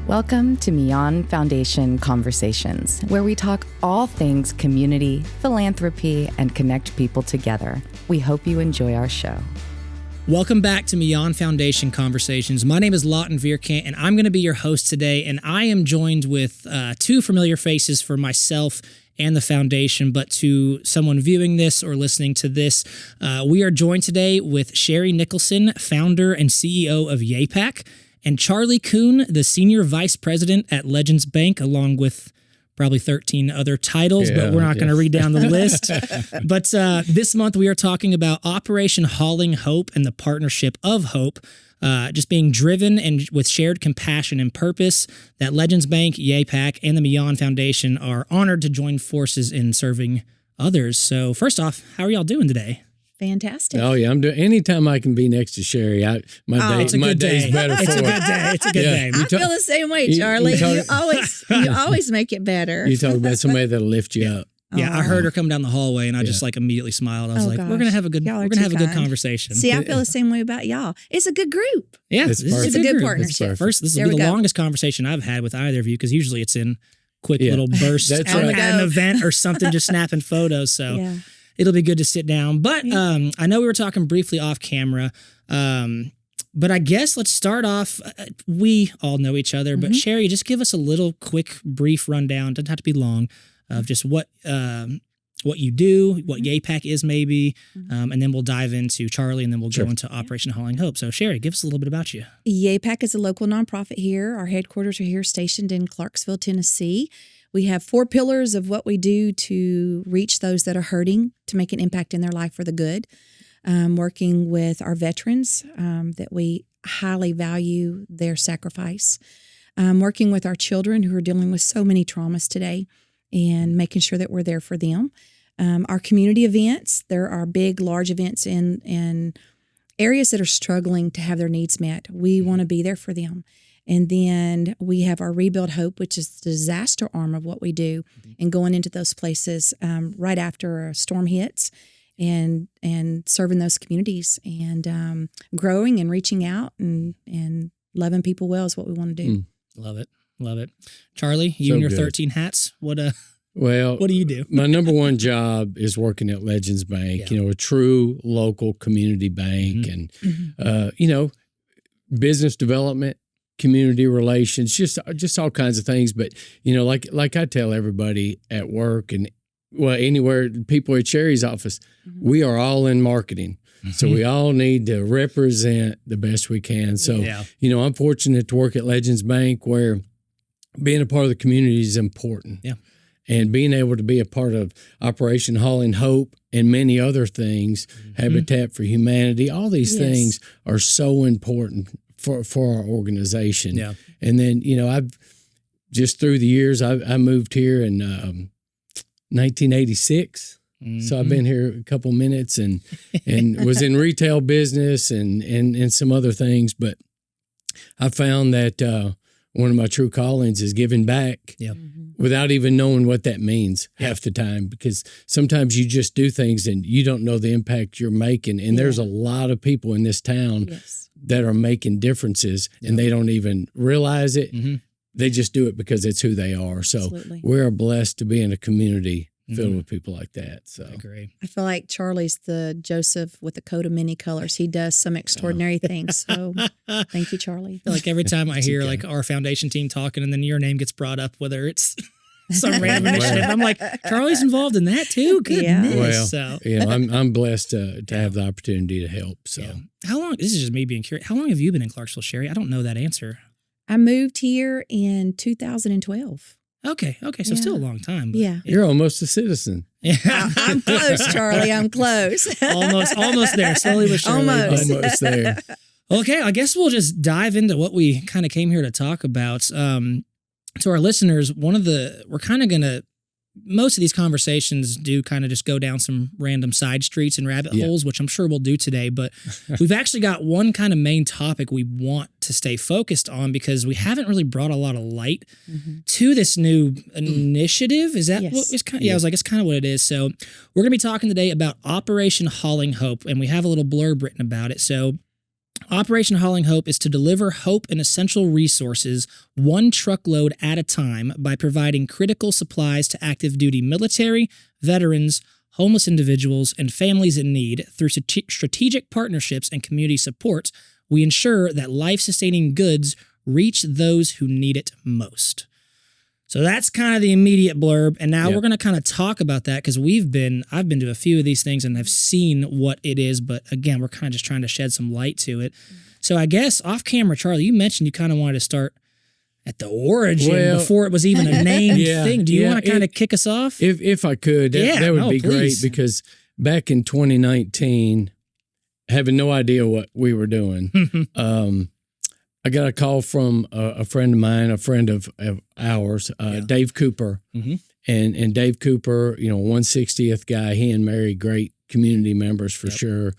Welcome to Millan Foundation Conversations, where we talk all things community, philanthropy, and connect people together. We hope you enjoy our show. Welcome back to Millan Foundation Conversations. My name is 𝗨𝗽𝗶𝗴𝗶, and I'm going to be your host today, and I am joined with two familiar faces for myself and the foundation, but to someone viewing this or listening to this, we are joined today with Sherry Nicholson, founder and CEO of YAIpak, and Charlie Koon, the Senior Vice President at Legends Bank, along with probably 13 other titles, but we're not going to read down the list. But this month we are talking about Operation Hauling Hope and the partnership of hope, just being driven and with shared compassion and purpose that Legends Bank, YAIpak, and the Millan Foundation are honored to join forces in serving others. So first off, how are y'all doing today? Fantastic. Oh yeah, I'm doing. Anytime I can be next to Sherry, my day's better for it. It's a good day. It's a good day. I feel the same way, Charlie. You always make it better. You talk about somebody that'll lift you up. Yeah, I heard her come down the hallway, and I just immediately smiled. I was like, "We're gonna have a good conversation." See, I feel the same way about y'all. It's a good group. Yeah, it's a good partnership. First, this will be the longest conversation I've had with either of you, because usually it's in quick little bursts at an event or something, just snapping photos. So it'll be good to sit down. But I know we were talking briefly off camera. But I guess let's start off. We all know each other, but Sherry, just give us a little quick, brief rundown. Doesn't have to be long. Of just what you do, what YAIpak is maybe, and then we'll dive into Charlie, and then we'll go into Operation Hauling Hope. So Sherry, give us a little bit about you. YAIpak is a local nonprofit here. Our headquarters are here stationed in Clarksville, Tennessee. We have 4 pillars of what we do to reach those that are hurting, to make an impact in their life for the good. Working with our veterans, that we highly value their sacrifice. Working with our children who are dealing with so many traumas today, and making sure that we're there for them. Our community events, there are big, large events in areas that are struggling to have their needs met. We want to be there for them. And then we have our Rebuild Hope, which is the disaster arm of what we do, and going into those places right after a storm hits, and serving those communities, and growing and reaching out and loving people well is what we want to do. Love it. Love it. Charlie, you and your 13 hats, what do you do? My number one job is working at Legends Bank, a true local community bank, and, business development, community relations, just all kinds of things. But, like I tell everybody at work and anywhere, people at Sherry's office, we are all in marketing. So we all need to represent the best we can. So, I'm fortunate to work at Legends Bank, where being a part of the community is important. Yeah. And being able to be a part of Operation Hauling Hope and many other things, Habitat for Humanity, all these things are so important for our organization. Yeah. And then, I've just through the years, I moved here in 1986. So I've been here a couple minutes and was in retail business and some other things. But I found that one of my true callings is giving back without even knowing what that means half the time, because sometimes you just do things and you don't know the impact you're making. And there's a lot of people in this town that are making differences and they don't even realize it. They just do it because it's who they are. So we're blessed to be in a community filled with people like that. So I agree. I feel like Charlie's the Joseph with a coat of many colors. He does some extraordinary things. So thank you, Charlie. I feel like every time I hear like our foundation team talking and then your name gets brought up, whether it's some random initiative, I'm like, Charlie's involved in that too? Goodness. Well, I'm blessed to have the opportunity to help. So how long, this is just me being curious, how long have you been in Clarksville, Sherry? I don't know that answer. I moved here in 2012. Okay, so still a long time. But you're almost a citizen. Yeah, I'm close, Charlie. I'm close. almost there. Slowly but surely. Almost there. Okay, I guess we'll just dive into what we kind of came here to talk about. To our listeners, we're kind of going to, most of these conversations do kind of just go down some random side streets and rabbit holes, which I'm sure we'll do today. But we've actually got one kind of main topic we want to stay focused on, because we haven't really brought a lot of light to this new initiative. Is that what it's kind of? Yeah, I was like, it's kind of what it is. So we're going to be talking today about Operation Hauling Hope, and we have a little blurb written about it. So Operation Hauling Hope is to deliver hope and essential resources one truckload at a time by providing critical supplies to active duty military, veterans, homeless individuals, and families in need. Through strategic partnerships and community support, we ensure that life-sustaining goods reach those who need it most. So that's kind of the immediate blurb. And now we're going to kind of talk about that because I've been to a few of these things and have seen what it is. But again, we're kind of just trying to shed some light to it. So I guess off camera, Charlie, you mentioned you kind of wanted to start at the origin before it was even a named thing. Do you want to kind of kick us off? If I could, that would be please. Great, because back in 2019, having no idea what we were doing, I got a call from a friend of mine, a friend of ours, Dave Cooper. And Dave Cooper, 160th guy, he and Mary, great community members for sure.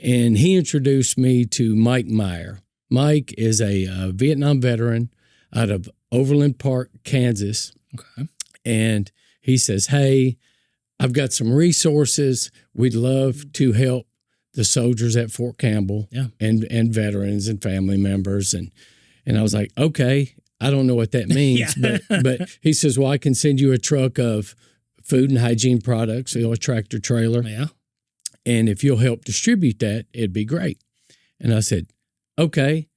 And he introduced me to Mike Meyer. Mike is a Vietnam veteran out of Overland Park, Kansas. Okay. And he says, hey, I've got some resources. We'd love to help the soldiers at Fort Campbell and veterans and family members. And I was like, okay, I don't know what that means. But he says, well, I can send you a truck of food and hygiene products, a tractor trailer. Yeah. And if you'll help distribute that, it'd be great. And I said, okay,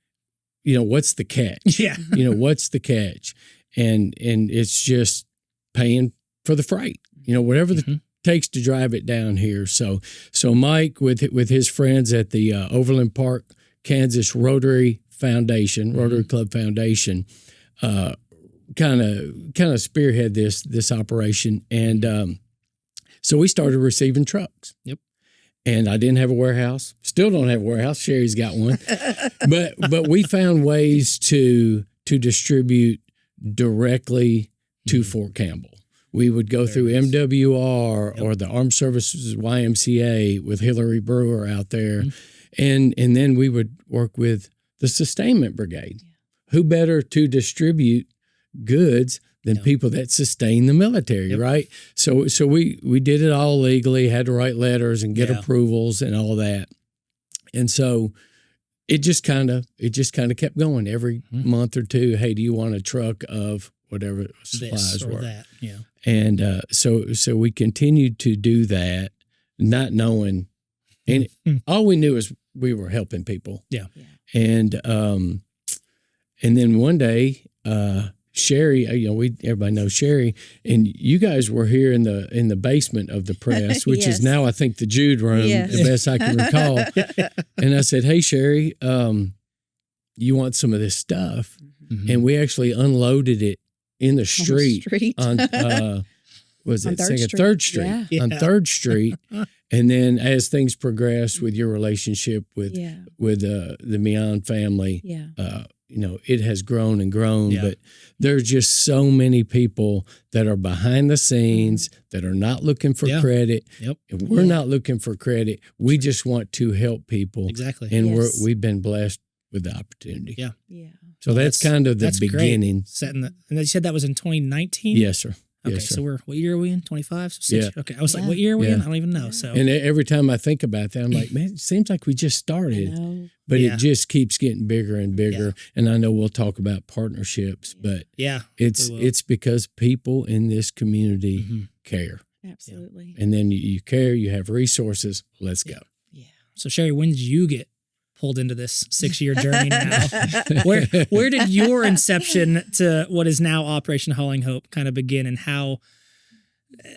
what's the catch? Yeah. What's the catch? And it's just paying for the freight, whatever the takes to drive it down here. So Mike with his friends at the Overland Park, Kansas Rotary Club Foundation, kind of spearhead this operation. And so we started receiving trucks. Yep. And I didn't have a warehouse. Still don't have a warehouse. Sherry's got one. but we found ways to distribute directly to Fort Campbell. We would go through MWR or the Armed Services YMCA with Hillary Brewer out there. And then we would work with the Sustainment Brigade. Who better to distribute goods than people that sustain the military, right? So we did it all legally, had to write letters and get approvals and all that. And so it just kind of kept going every month or two. Hey, do you want a truck of whatever supplies were? That, yeah. And so we continued to do that, not knowing, and all we knew is we were helping people. Yeah. And then one day, Sherry, everybody knows Sherry, and you guys were here in the basement of the press, which is now I think the Jude room, the best I can recall. And I said, "Hey Sherry, you want some of this stuff?" And we actually unloaded it in the street on was it Third Street on 3rd Street. And then as things progressed with your relationship with the Millan family, it has grown and grown. But there's just so many people that are behind the scenes that are not looking for credit. If we're not looking for credit, we just want to help people. Exactly. And we've been blessed with the opportunity. Yeah. So that's kind of the beginning. And you said that was in 2019? Yes, sir. Okay, yes, sir. So what year are we in? 25? So 6 Okay, I was like, what year are we in? I don't even know. So, and every time I think about that, I'm like, man, it seems like we just started, but it just keeps getting bigger and bigger. And I know we'll talk about partnerships, but it's because people in this community care. Absolutely. And then you care, you have resources. Let's go. Yeah. So Sherry, when did you get pulled into this 6-year journey now? Where did your inception to what is now Operation Hauling Hope kind of begin, and how,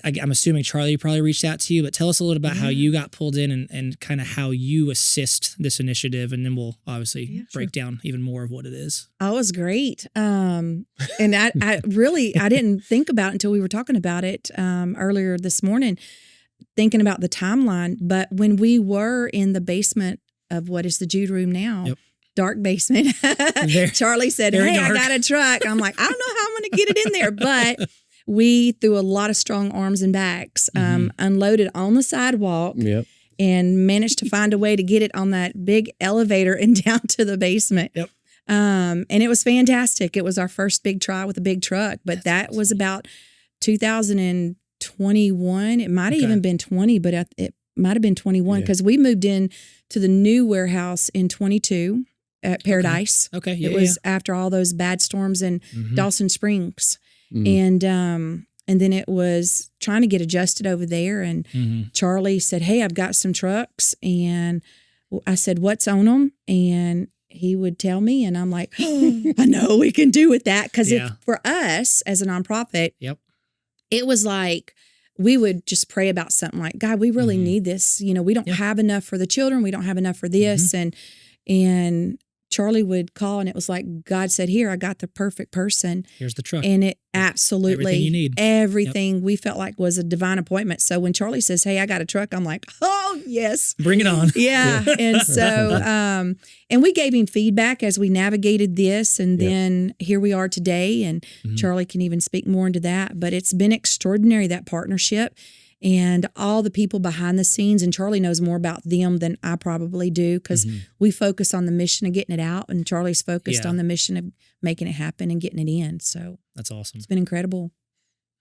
I'm assuming Charlie probably reached out to you, but tell us a little about how you got pulled in and kind of how you assist this initiative, and then we'll obviously break down even more of what it is. Oh, it was great. And I didn't think about it until we were talking about it earlier this morning, thinking about the timeline. But when we were in the basement of what is the Jude room now, dark basement, Charlie said, hey, I got a truck. I'm like, I don't know how I'm going to get it in there. But we, through a lot of strong arms and backs, unloaded on the sidewalk and managed to find a way to get it on that big elevator and down to the basement. And it was fantastic. It was our first big try with a big truck, but that was about 2021. It might have even been 20, but it might have been 21 because we moved in to the new warehouse in 22 at Paradise. Okay. Yeah, it was after all those bad storms in Dawson Springs. And then it was trying to get adjusted over there. And Charlie said, hey, I've got some trucks. And I said, what's on them? And he would tell me. And I'm like, oh, I know we can do with that. Because for us as a nonprofit, it was like we would just pray about something like, God, we really need this. You know, we don't have enough for the children. We don't have enough for this. And Charlie would call, and it was like God said, here, I got the perfect person. Here's the truck. And it absolutely, everything you need. Everything we felt like was a divine appointment. So when Charlie says, hey, I got a truck, I'm like, oh, yes. Bring it on. Yeah. And so, and we gave him feedback as we navigated this. And then here we are today. And Charlie can even speak more into that. But it's been extraordinary, that partnership. And all the people behind the scenes, and Charlie knows more about them than I probably do, because we focus on the mission of getting it out, and Charlie's focused on the mission of making it happen and getting it in. So that's awesome. It's been incredible.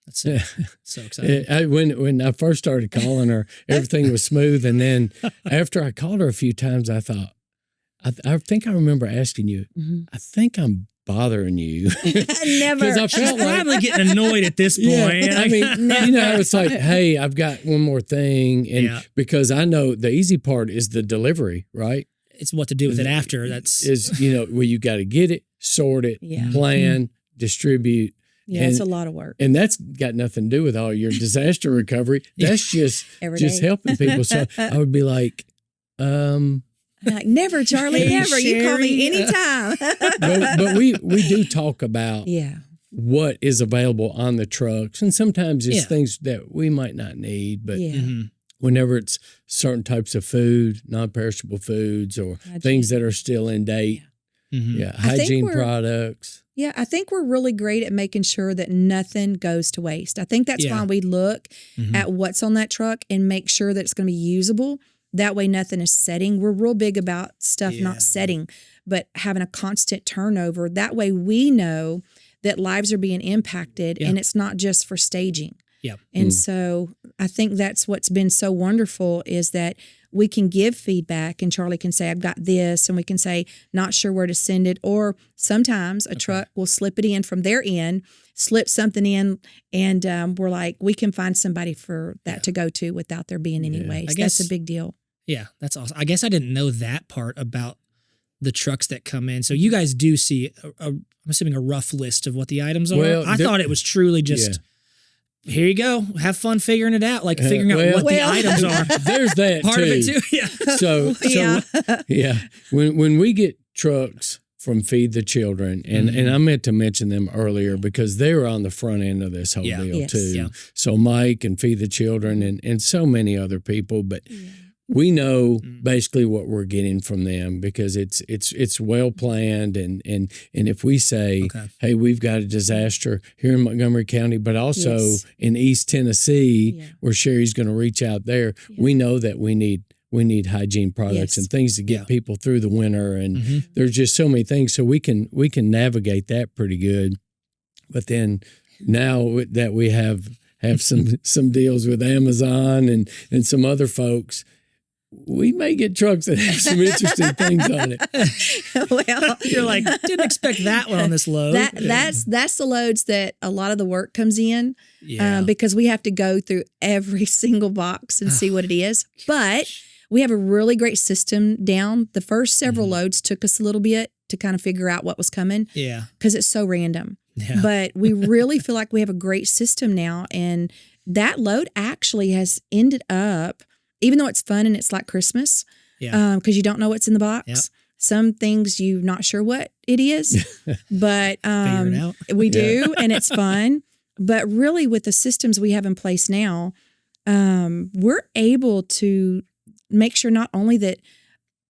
That's so exciting. When I first started calling her, everything was smooth, and then after I called her a few times, I thought, I think I remember asking you, I think I'm bothering you. Never. Because I felt like probably getting annoyed at this point. Yeah, I mean, you know, it's like, hey, I've got one more thing. And because I know the easy part is the delivery, right? It's what to do with it after. Is, you know, where you got to get it, sort it, plan, distribute. Yeah, it's a lot of work. And that's got nothing to do with all your disaster recovery. That's just helping people. So I would be like, like, never, Charlie, hey, never. Sherry. You call me anytime. but we do talk about what is available on the trucks. And sometimes it's things that we might not need. But whenever it's certain types of food, non-perishable foods, or things that are still in date, hygiene products. Yeah, I think we're really great at making sure that nothing goes to waste. I think that's why we look at what's on that truck and make sure that it's going to be usable. That way nothing is setting. We're real big about stuff not setting, but having a constant turnover. That way we know that lives are being impacted and it's not just for staging. And so I think that's what's been so wonderful, is that we can give feedback, and Charlie can say, I've got this, and we can say, not sure where to send it. Or sometimes a truck will slip it in from their end, slip something in, and we're like, we can find somebody for that to go to without there being any waste. That's a big deal. Yeah, that's awesome. I guess I didn't know that part about the trucks that come in. So you guys do see, I'm assuming, a rough list of what the items are. Well, I thought it was truly just, here you go, have fun figuring it out, like figuring out what the items are. There's that part of it too. Yeah. So when we get trucks from Feed the Children, and I meant to mention them earlier because they were on the front end of this whole deal too. Yeah. So Mike and Feed the Children and so many other people, but we know basically what we're getting from them because it's well planned, and if we say, hey, we've got a disaster here in Montgomery County, but also in East Tennessee where Sherry's going to reach out there, we know that we need hygiene products and things to get people through the winter, and there's just so many things, so we can navigate that pretty good. But then now that we have some deals with Amazon and some other folks, we may get trucks that have some interesting things on it. Well, you're like, didn't expect that one on this load. That's the loads that a lot of the work comes in, because we have to go through every single box and see what it is. But we have a really great system down. The first several loads took us a little bit to kind of figure out what was coming. Yeah, because it's so random. Yeah. But we really feel like we have a great system now, and that load actually has ended up, even though it's fun and it's like Christmas, because you don't know what's in the box. Some things you're not sure what it is, but figure it out. We do, and it's fun. But really, with the systems we have in place now, we're able to make sure not only that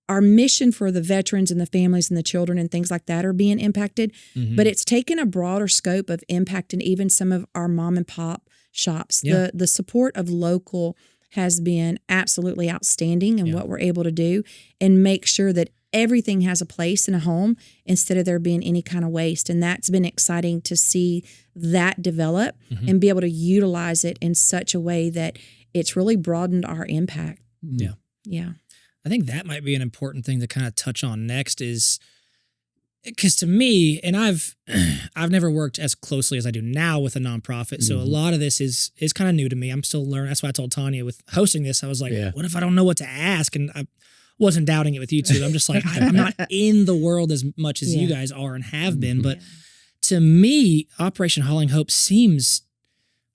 our mission for the veterans and the families and the children and things like that are being impacted, but it's taken a broader scope of impacting even some of our mom and pop shops. The support of local has been absolutely outstanding in what we're able to do and make sure that everything has a place in a home instead of there being any kind of waste. And that's been exciting to see that develop and be able to utilize it in such a way that it's really broadened our impact. Yeah. Yeah. I think that might be an important thing to kind of touch on next is because to me, and I've never worked as closely as I do now with a nonprofit, so a lot of this is kind of new to me. I'm still learning. That's why I told Tanya with hosting this, I was like, what if I don't know what to ask? And I wasn't doubting it with you two. I'm just like, I'm not in the world as much as you guys are and have been. But to me, Operation Hauling Hope seems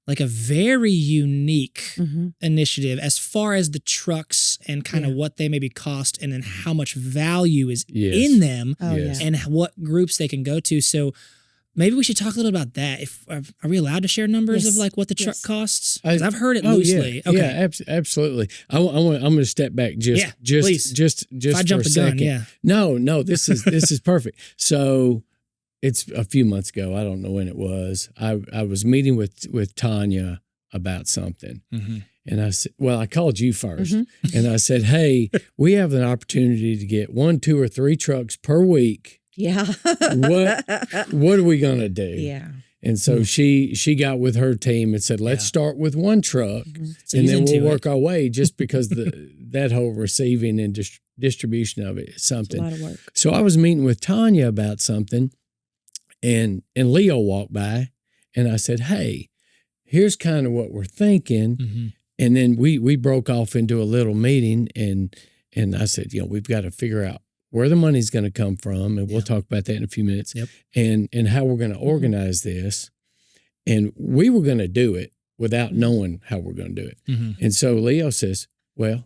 like a very unique initiative as far as the trucks and kind of what they maybe cost and then how much value is in them and what groups they can go to. So maybe we should talk a little about that. Are we allowed to share numbers of like what the truck costs? Because I've heard it loosely. Yeah, absolutely. I'm going to step back just if I jump for a the second. gun, No, this is perfect. So it's a few months ago. I don't know when it was. I was meeting with Tanya about something. And I said, well, I called you first. And I said, hey, we have an opportunity to get 1, 2, or 3 trucks per week. Yeah. What are we going to do? Yeah. And so she got with her team and said, let's start with 1 truck and then we'll work our way, just because that whole receiving and distribution of it is something. It's a lot of work. So I was meeting with Tanya about something. And Leo walked by and I said, hey, here's kind of what we're thinking. And then we broke off into a little meeting and I said, we've got to figure out where the money's going to come from. And we'll talk about that in a few minutes and how we're going to organize this. And we were going to do it without knowing how we're going to do it. And so Leo says, well,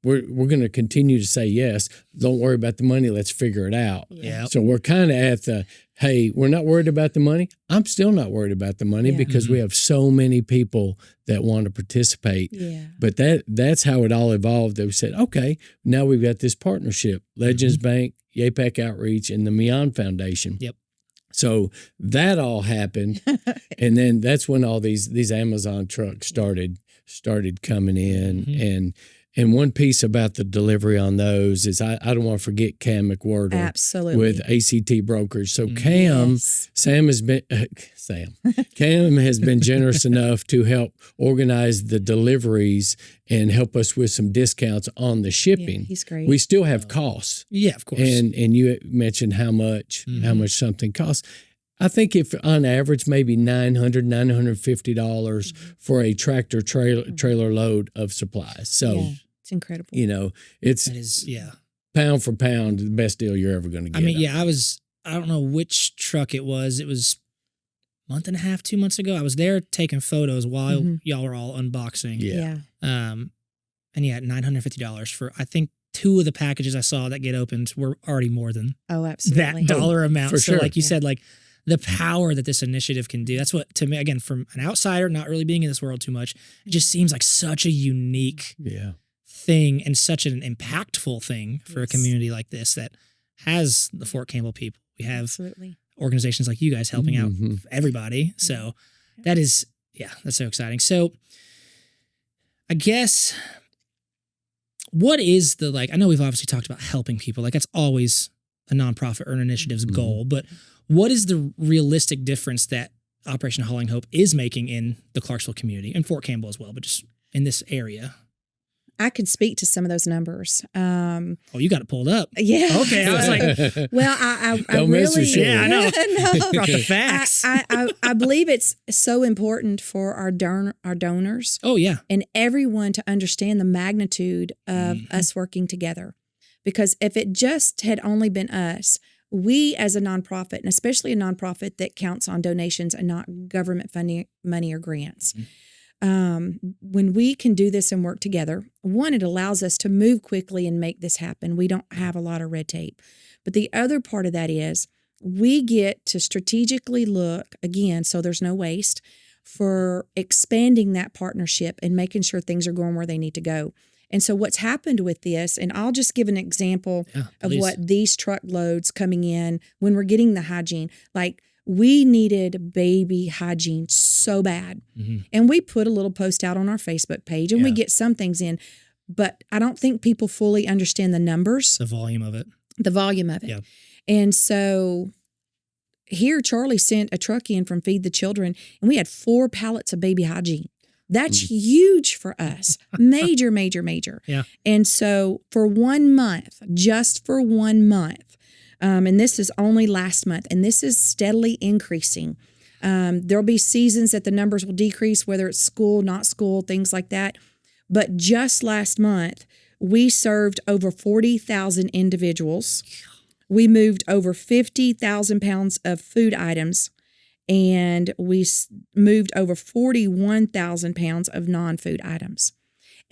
we're going to continue to say yes. Don't worry about the money. Let's figure it out. So we're kind of at the, hey, we're not worried about the money. I'm still not worried about the money because we have so many people that want to participate. But that's how it all evolved. They said, okay, now we've got this partnership, Legends Bank, YAIpak Outreach, and the Millan Foundation. So that all happened. And then that's when all these Amazon trucks started coming in. And one piece about the delivery on those is I don't want to forget Cam McWhirter with ACT Brokers. So Cam has been generous enough to help organize the deliveries and help us with some discounts on the shipping. Yeah, he's great. We still have costs. Yeah, of course. And you mentioned how much something costs. I think if on average maybe $900, $950 for a tractor trailer load of supplies. So it's incredible. It's pound for pound the best deal you're ever going to get. I mean, I don't know which truck it was. It was a month and a half, 2 months ago. I was there taking photos while y'all were all unboxing. And $950 for, I think, 2 of the packages I saw that get opened were already more than that dollar amount. For so sure. like you said, like the power that this initiative can do. That's what, to me, again, from an outsider, not really being in this world too much, it just seems like such a unique thing and such an impactful thing for a community like this that has the Fort Campbell people. We have organizations like you guys helping out everybody. So that is, that's so exciting. So I guess, what is the, like, I know we've obviously talked about helping people. Like that's always a nonprofit or an initiative's goal, but what is the realistic difference that Operation Hauling Hope is making in the Clarksville community and Fort Campbell as well, but just in this area? I could speak to some of those numbers. Oh, you got it pulled up. Yeah. Okay. I was like, well, I Don't mess really, with shit. yeah, I know. No. Brought the facts. I believe it's so important for our donors. Oh, yeah. And everyone to understand the magnitude of us working together. Because if it just had only been us, we as a nonprofit, and especially a nonprofit that counts on donations and not government funding, money or grants, when we can do this and work together, one, it allows us to move quickly and make this happen. We don't have a lot of red tape. But the other part of that is we get to strategically look, again, so there's no waste, for expanding that partnership and making sure things are going where they need to go. And so what's happened with this, and I'll just give an example of what these truckloads coming in when we're getting the hygiene, like we needed baby hygiene so bad. And we put a little post out on our Facebook page and we get some things in, but I don't think people fully understand the numbers. The volume of it. Yeah. And so here, Charlie sent a truck in from Feed the Children and we had 4 pallets of baby hygiene That's huge for us. Major, major, major. Yeah. And so for 1 month, just for 1 month, and this is only last month, and this is steadily increasing. There'll be seasons that the numbers will decrease, whether it's school, not school, things like that. But just last month, we served over 40,000 individuals. We moved over 50,000 pounds of food items, and we moved over 41,000 pounds of non-food items.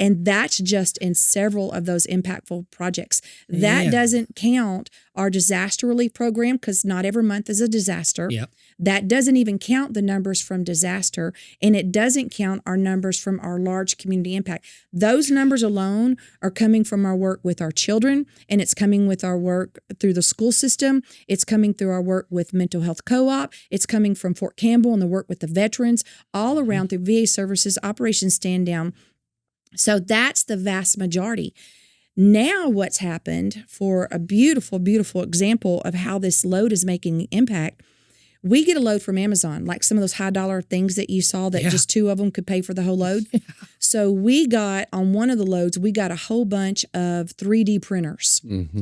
And that's just in several of those impactful projects. That doesn't count our disaster relief program, because not every month is a disaster. Yep. That doesn't even count the numbers from disaster, and it doesn't count our numbers from our large community impact. Those numbers alone are coming from our work with our children, and it's coming with our work through the school system. It's coming through our work with mental health co-op. It's coming from Fort Campbell and the work with the veterans, all around through VA services, Operation Stand Down. So that's the vast majority. Now what's happened, for a beautiful, beautiful example of how this load is making impact, we get a load from Amazon, like some of those high dollar things that you saw that just 2 of them could pay for the whole load. So we got, on one of the loads, we got a whole bunch of 3D printers. Mm-hmm.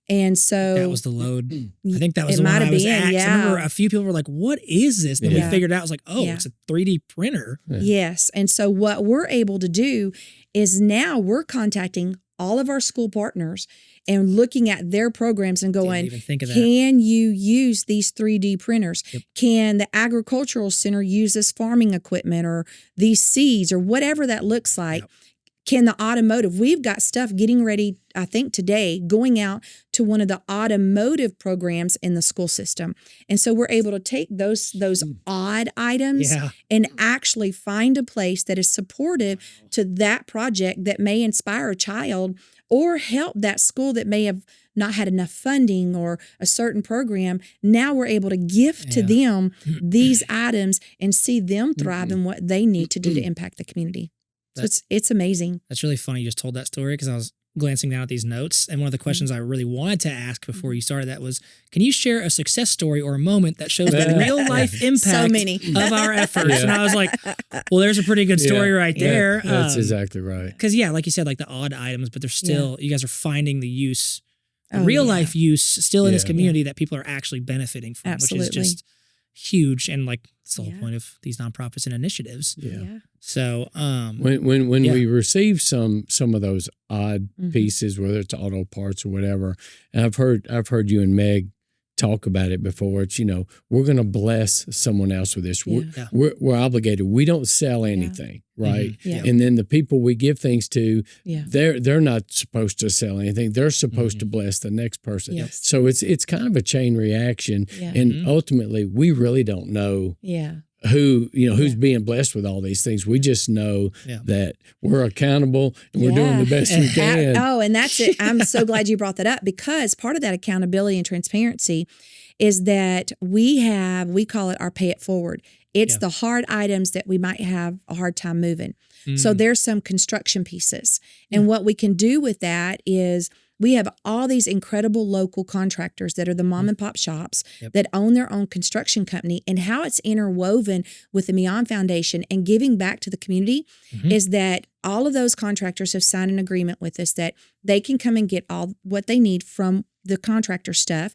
And so that was the load. I think that was the might one I have was been, at. 'Cause I yeah. remember a few people were like, what is this? And then we figured out, I was like, oh, it's a 3D printer. Yes. And so what we're able to do is now we're contacting all of our school partners and looking at their programs and going, even think of that. Can you use these 3D printers? Yep. Can the agricultural center use this farming equipment or these seeds or whatever that looks like? Yep. Can the automotive, we've got stuff getting ready, I think today, going out to one of the automotive programs in the school system. And so we're able to take those odd items and actually find a place that is supportive to that project that may inspire a child or help that school that may have not had enough funding or a certain program. Now we're able to gift to them these items and see them thrive in what they need to do to impact the community. So it's amazing. That's really funny you just told that story, because I was glancing down at these notes, and one of the questions I really wanted to ask before you started that was, can you share a success story or a moment that shows the real life impact of our efforts? And I was like, well, there's a pretty good story right there. That's exactly right. Because like you said, like the odd items, but they're still, you guys are finding the use, real life use still in this community that people are actually benefiting from, which is just huge. And like, it's the whole point of these nonprofits and initiatives. So when we receive some of those odd pieces, whether it's auto parts or whatever, and I've heard you and Meg talk about it before. It's, we're going to bless someone else with this. We're obligated. We don't sell anything, right? And then the people we give things to, they're not supposed to sell anything. They're supposed to bless the next person. So it's kind of a chain reaction, and ultimately we really don't know. Who's being blessed with all these things. We just know that we're accountable and we're doing the best we can. And that's it. I'm so glad you brought that up, because part of that accountability and transparency is that we call it our pay it forward. It's the hard items that we might have a hard time moving. So there's some construction pieces. And what we can do with that is we have all these incredible local contractors that are the mom and pop shops that own their own construction company, and how it's interwoven with the Millan Foundation and giving back to the community is that all of those contractors have signed an agreement with us that they can come and get all what they need from the contractor stuff.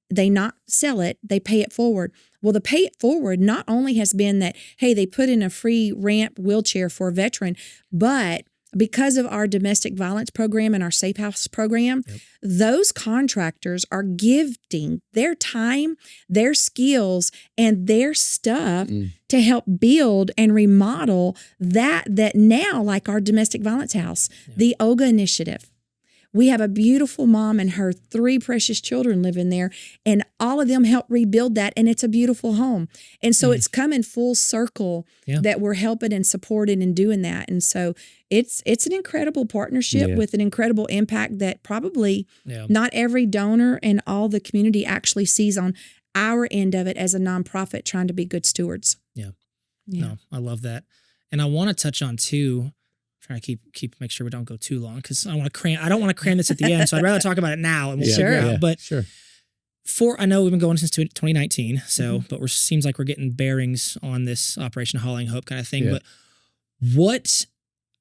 They not sell it, they pay it forward. Well, the pay it forward not only has been that, hey, they put in a free ramp wheelchair for a veteran, but because of our domestic violence program and our Safe House program, those contractors are gifting their time, their skills, and their stuff to help build and remodel that now, like our domestic violence house, the 𝗀𝗀𝗀 initiative. We have a beautiful mom and her 3 precious children live in there, and all of them help rebuild that, and it's a beautiful home. And so it's coming full circle that we're helping and supporting and doing that. And so it's an incredible partnership with an incredible impact that probably not every donor and all the community actually sees on our end of it as a nonprofit trying to be good stewards. No, I love that. And I want to touch on too, trying to make sure we don't go too long, because I don't want to cram this at the end. So I'd rather talk about it now and we'll figure it out. But I know we've been going since 2019. So, but seems like we're getting bearings on this Operation 𝗙𝗺𝗋 kind of thing. But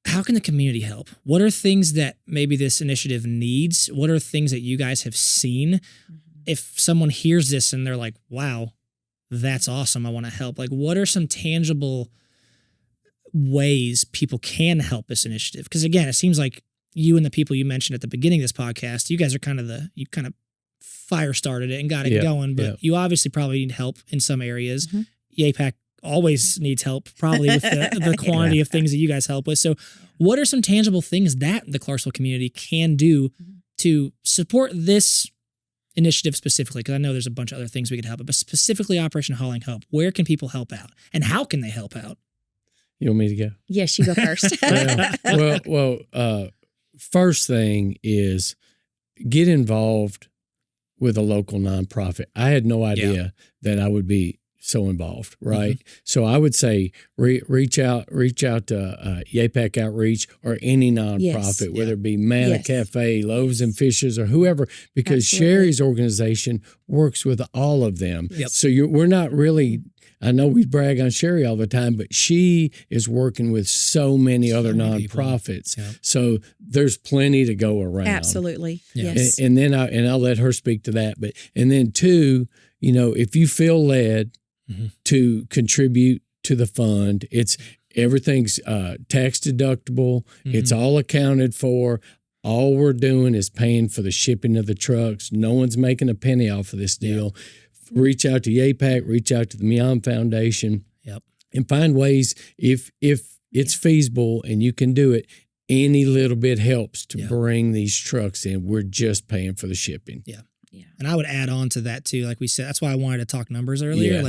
How can the community help? What are things that maybe this initiative needs? What are things that you guys have seen? If someone hears this and they're like, wow, that's awesome, I want to help. Like, what are some tangible ways people can help this initiative? Because again, it seems like you and the people you mentioned at the beginning of this podcast, you guys are you kind of fire started it and got it going, but you obviously probably need help in some areas. YAIpak always needs help, probably with the quantity of things that you guys help with. So what are some tangible things that the Clarksville community can do to support this initiative specifically? Because I know there's a bunch of other things we could help with, but specifically Operation Hauling Hope, where can people help out and how can they help out? You want me to go? Yes, you go first. First thing is get involved with a local nonprofit. I had no idea that I would be so involved, right? So I would say reach out to YAIpak Outreach or any nonprofit, whether it be Manna Cafe, Loaves and Fishes, or whoever, because Sherry's organization works with all of them. So we're not really. I know we brag on Sherry all the time, but she is working with so many other nonprofits. So there's plenty to go around. Absolutely. Yes. And then I'll let her speak to that. And then two, if you feel led to contribute to the fund, everything's tax deductible. It's all accounted for. All we're doing is paying for the shipping of the trucks. No one's making a penny off of this deal. Reach out to YAIpak, reach out to the Millan Foundation, and find ways, if it's feasible and you can do it, any little bit helps to bring these trucks in. We're just paying for the shipping. Yeah. And I would add on to that too, like we said, that's why I wanted to talk numbers earlier.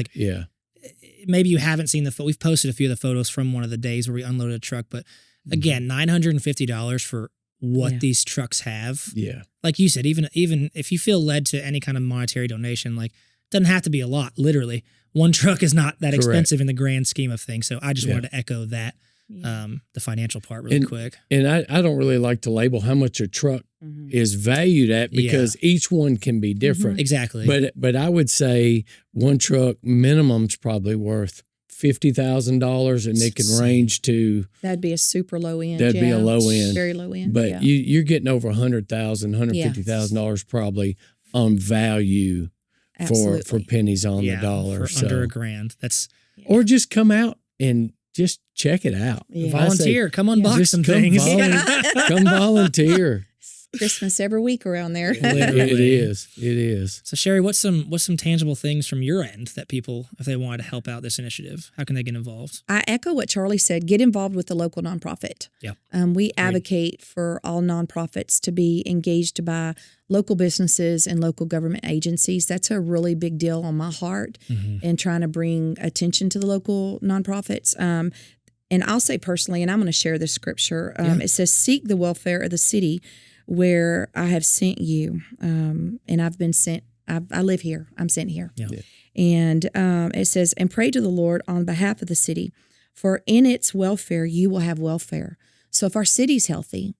Maybe you haven't seen we've posted a few of the photos from one of the days where we unloaded a truck, but again, $950 for what these trucks have. Like you said, even if you feel led to any kind of monetary donation, like, doesn't have to be a lot, literally. One truck is not that expensive in the grand scheme of things. So I just wanted to echo that, the financial part really quick. And I don't really like to label how much a truck is valued at, because each one can be different. Exactly. But I would say one truck minimum's probably worth $50,000, and it can range to. That'd be a super low end. That'd be a low end. Very low end. But you're getting over $100,000, $150,000 probably on value. For pennies on the dollar. For under $1,000. That's or just come out and just check it out. Volunteer. Come unbox some things. Come volunteer. Christmas every week around there. It is. So Sherry, what's some tangible things from your end that people, if they wanted to help out this initiative, how can they get involved? I echo what Charlie said. Get involved with the local nonprofit. We advocate for all nonprofits to be engaged by local businesses and local government agencies. That's a really big deal on my heart, and trying to bring attention to the local nonprofits. And I'll say personally, and I'm going to share this scripture. It says, "Seek the welfare of the city where I have sent you." And I've been sent. I live here. I'm sent here. And it says, "And pray to the Lord on behalf of the city, for in its welfare you will have welfare." So if our city's healthy,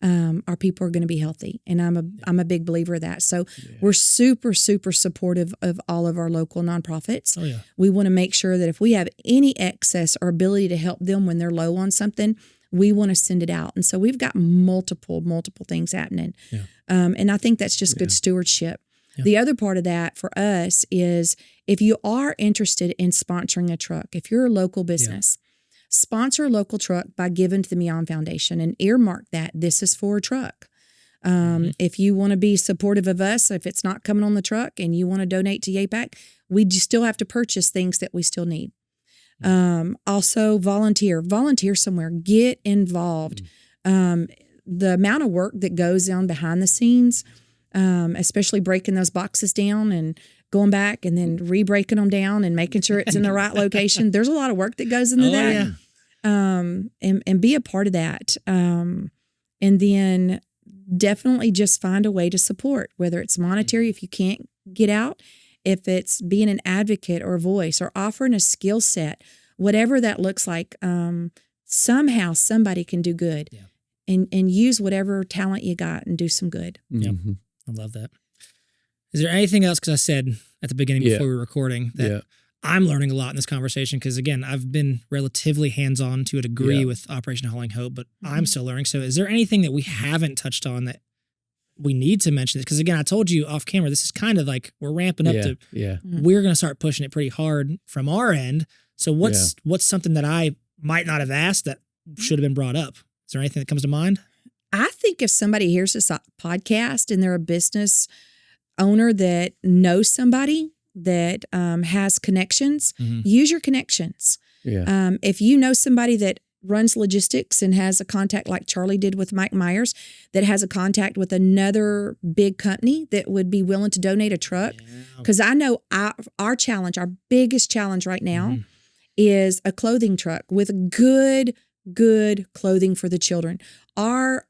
our people are going to be healthy. And I'm a big believer of that. So we're super, super supportive of all of our local nonprofits. We want to make sure that if we have any excess or ability to help them when they're low on something, we want to send it out. And so we've got multiple things happening. And I think that's just good stewardship. The other part of that for us is, if you are interested in sponsoring a truck, if you're a local business, sponsor a local truck by giving to the Millan Foundation and earmark that this is for a truck. If you want to be supportive of us, if it's not coming on the truck and you want to donate to YAIpak, we still have to purchase things that we still need. Also volunteer somewhere, get involved. The amount of work that goes on behind the scenes, especially breaking those boxes down and going back and then re-breaking them down and making sure it's in the right location. There's a lot of work that goes into that. And be a part of that. And then definitely just find a way to support, whether it's monetary if you can't get out, if it's being an advocate or a voice or offering a skill set, whatever that looks like. Somehow somebody can do good and use whatever talent you got and do some good. I love that. Is there anything else? Because I said at the beginning before we were recording that I'm learning a lot in this conversation because, again, I've been relatively hands-on to a degree with Operation Hauling Hope, but I'm still learning. So is there anything that we haven't touched on that we need to mention? Because, again, I told you off camera, this is kind of like we're ramping up to we're going to start pushing it pretty hard from our end. So what's something that I might not have asked that should have been brought up? Is there anything that comes to mind? I think if somebody hears this podcast and they're a business owner that knows somebody that has connections, use your connections. Yeah. If you know somebody that runs logistics and has a contact like Charlie did with Mike Myers, that has a contact with another big company that would be willing to donate a truck. Because I know our challenge, our biggest challenge right now is a clothing truck with good clothing for the children. Our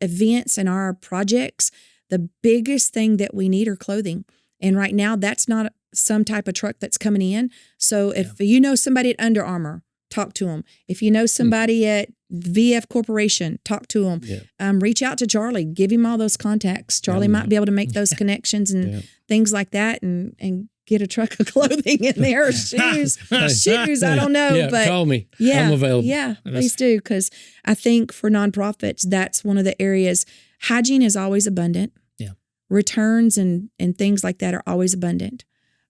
events and our projects, the biggest thing that we need are clothing. And right now, that's not some type of truck that's coming in. So if you know somebody at Under Armour, talk to them. If you know somebody at VF Corporation, talk to them. Yeah. Reach out to Charlie. Give him all those contacts. Charlie might be able to make those connections and things like that and get a truck of clothing in there, or shoes. I don't know. But call me. Yeah, I'm available. Yeah, please do. Because I think for nonprofits, that's one of the areas. Hygiene is always abundant. Returns and things like that are always abundant,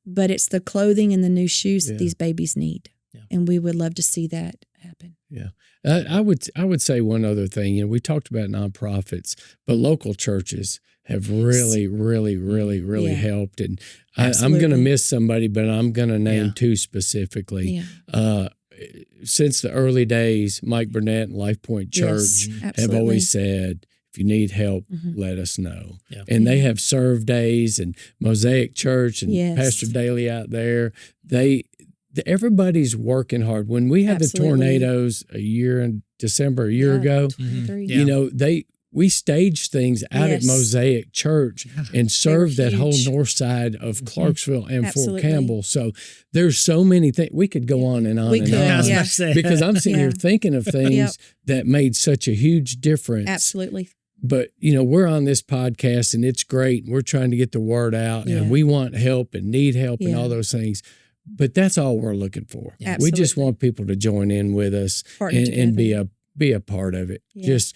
but it's the clothing and the new shoes that these babies need. Yeah. And we would love to see that happen. Yeah. I would say one other thing. You know, we talked about nonprofits, but local churches have really helped. And I'm going to miss somebody, but I'm going to name two specifically. Yeah. Since the early days, Mike Burnett and Life Point Church have always said, if you need help, let us know. Yeah. And they have serve days, and Mosaic Church and Pastor Daly out there. Everybody's working hard. When we had the tornadoes a year in December, a year ago, you know, we staged things out at Mosaic Church and served that whole north side of Clarksville and Fort Campbell. So there's so many things. We could go on and on because I'm sitting here thinking of things that made such a huge difference. Absolutely. But, you know, we're on this podcast and it's great. We're trying to get the word out and we want help and need help and all those things. But that's all we're looking for. Yeah. We just want people to join in with us and be a part of it. Yeah. Just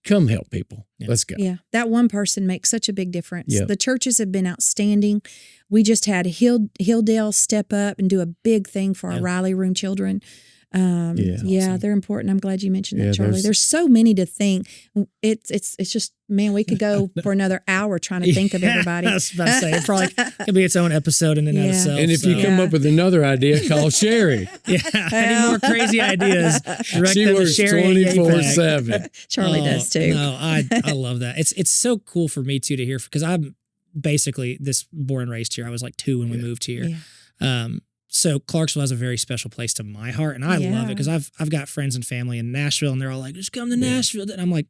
come help people. Yeah. Let's go. Yeah. That one person makes such a big difference. Yep. The churches have been outstanding. We just had Hilldale step up and do a big thing for our Riley Room children. Awesome. They're important. I'm glad you mentioned that, Charlie. There's so many to think. It's just, man, we could go for another hour trying to think of everybody. I was about to say, it probably could be its own episode in and of itself. And if you come up with another idea, call Sherry. Any more crazy ideas, direct she them works to Sherry 24/7. Charlie does too. No, I love that. It's so cool for me too to hear, because I'm basically born and raised here. I was like 2 when we moved here. Yeah. So Clarksville has a very special place to my heart, and I love it because I've got friends and family in Nashville, and they're all like, just come to Nashville. And I'm like,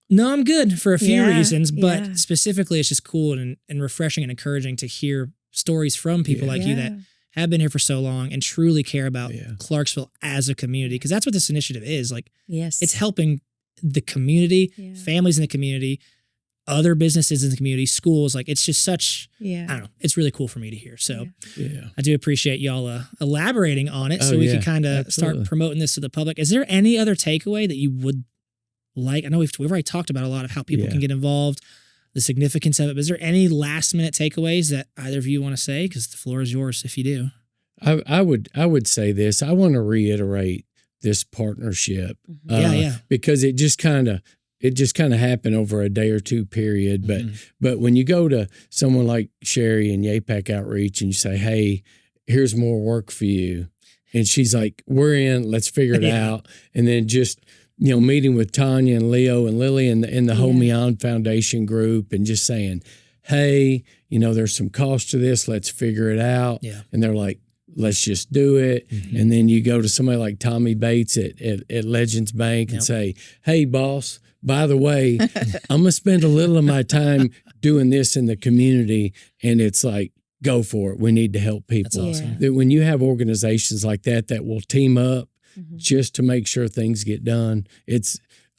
no, I'm good for a few reasons, but specifically it's just cool and refreshing and encouraging to hear stories from people like you that have been here for so long and truly care about Clarksville as a community, because that's what this initiative is. Like, it's helping the community, families in the community, other businesses in the community, schools. Like, it's just such, I don't know, it's really cool for me to hear. So I do appreciate y'all elaborating on it so we can kind of start promoting this to the public. Is there any other takeaway that you would like? I know we've already talked about a lot of how people can get involved, the significance of it, but is there any last minute takeaways that either of you want to say? Because the floor is yours if you do. I would say this. I want to reiterate this partnership. Because it just kind of happened over a day or two period. But when you go to someone like Sherry and YAIpak Outreach and you say, hey, here's more work for you. And she's like, we're in, let's figure it out. And then just, you know, meeting with Tanya and Leo and Lily and the whole Millan Foundation group and just saying, hey, you know, there's some cost to this. Let's figure it out. Yeah. And they're like, let's just do it. And then you go to somebody like Tommy Bates at Legends Bank and say, hey, boss, by the way, I'm going to spend a little of my time doing this in the community. And it's like, go for it. We need to help people. That's awesome. That when you have organizations like that will team up just to make sure things get done,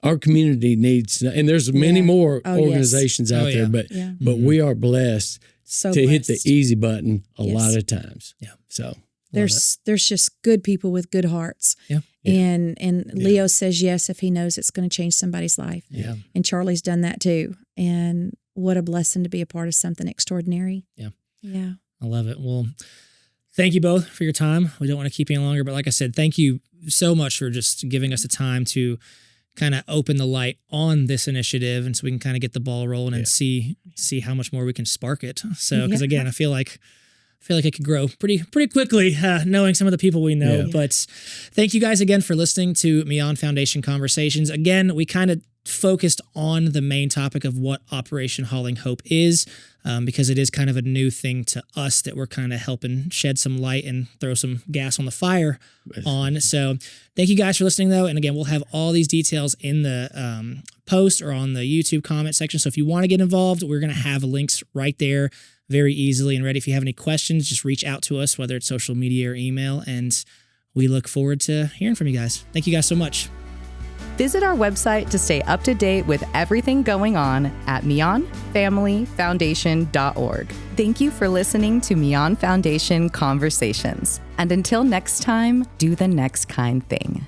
our community needs, and there's many more organizations out there, but we are blessed So to hit the blessed. easy button a Yes. lot of times. Yeah. So There's just good people with good hearts. Yeah. And Leo says yes if he knows it's going to change somebody's life. Yeah. And Charlie's done that too. And what a blessing to be a part of something extraordinary. Yeah. Yeah. I love it. Well, thank you both for your time. We don't want to keep you any longer, but like I said, thank you so much for just giving us the time to kind of open the light on this initiative, and so we can kind of get the ball rolling and see how much more we can spark it. So, because again, I feel like it could grow pretty quickly, knowing some of the people we know. Yeah. But thank you guys again for listening to Millan Foundation Conversations. Again, we kind of focused on the main topic of what Operation Hauling Hope is, because it is kind of a new thing to us that we're kind of helping shed some light and throw some gas on the fire on. So thank you guys for listening, though. And again, we'll have all these details in the post or on the YouTube comment section. So if you want to get involved, we're going to have links right there very easily and ready. If you have any questions, just reach out to us, whether it's social media or email. And we look forward to hearing from you guys. Thank you guys so much. Visit our website to stay up to date with everything going on at MillanFamilyFoundation.org. Thank you for listening to Millan Foundation Conversations. And until next time, do the next kind thing.